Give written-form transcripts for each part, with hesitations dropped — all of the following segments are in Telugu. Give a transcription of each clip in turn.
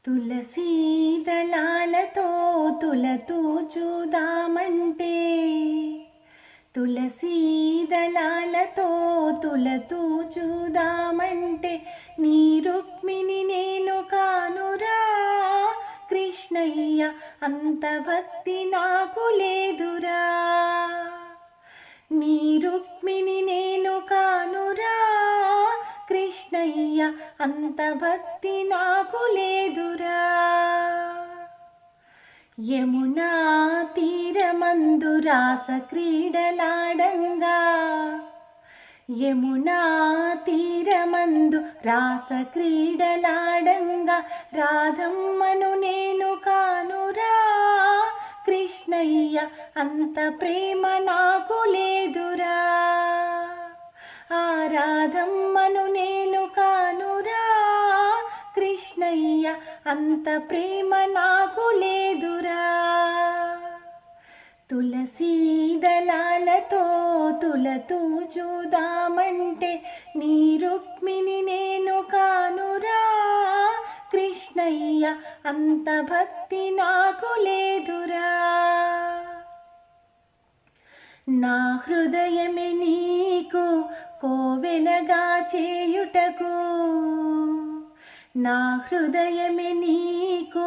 తులసీ దళాలతో తులతూ చూదామంటే, తులసీ దళాలతో తులతూ చూదామంటే, నీ రుక్మిణి నేను కానురా కృష్ణయ్య, అంత భక్తి నాకు లేదురా. నీ రుక్మిణి నేను కానురా కృష్ణయ్య, అంత భక్తి నాకు లేదురా. యమునా తీరమందు రాస క్రీడలాడంగా, యమునా తీరమందు రాస క్రీడలాడంగా, రాధమ్మను నేను కానురా కృష్ణయ్య, అంత ప్రేమ నాకు లేదురా. ఆ రాధమ్మను నేను కానురా కృష్ణయ్య, అంత ప్రేమ నాకు లేదురా. తులసీ దళాలతో తులతూ చూదామంటే, నీ రుక్మిణి నేను కానురా కృష్ణయ్య, అంత భక్తి నాకు లేదురా. నా హృదయమే నీకు కోవెలగా చేయుటకు, నా హృదయమే నీకు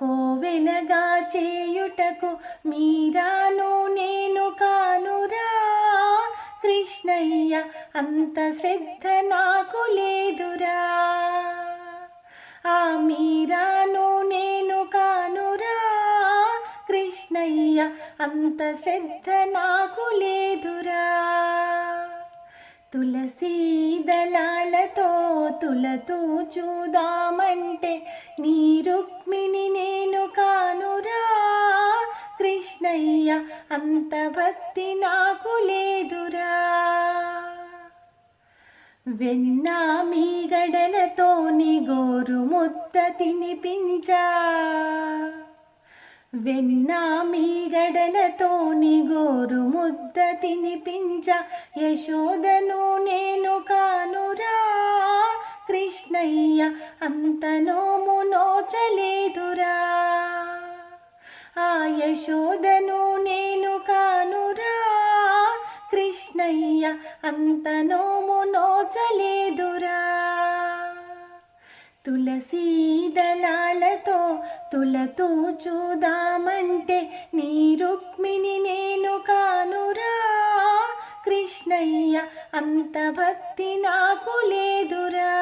కోవెలగా చేయుటకు, మీరాను నేను కానురా కృష్ణయ్య, అంత శ్రద్ధ నాకు లేదురా. ఆ మీరాను నేను కానురా కృష్ణయ్య, అంత శ్రద్ధ నాకు లేదురా. తులసీ దళాలతో తులతూ చూదామంటే, నీ రుక్మిణి నేను కానురా కృష్ణయ్య, అంత భక్తి నాకు లేదురా. వెన్న మీగడలతో నీ గోరు ముద్ద తినిపించా, వెన్న మీగడలతో నీ గోరు ముద్ద తినిపించ, యశోదను నేను కానురా కృష్ణయ్య, అంత నోము నోచలేదురా. ఆ యశోదను నేను కానురా కృష్ణయ్య, అంత నోము నోచలేదురా. తులసీ దళాలతో తులతూ చూదామంటే, నీ రుక్మిణి నేను కానురా కృష్ణయ్య, అంత భక్తి నాకు లేదురా.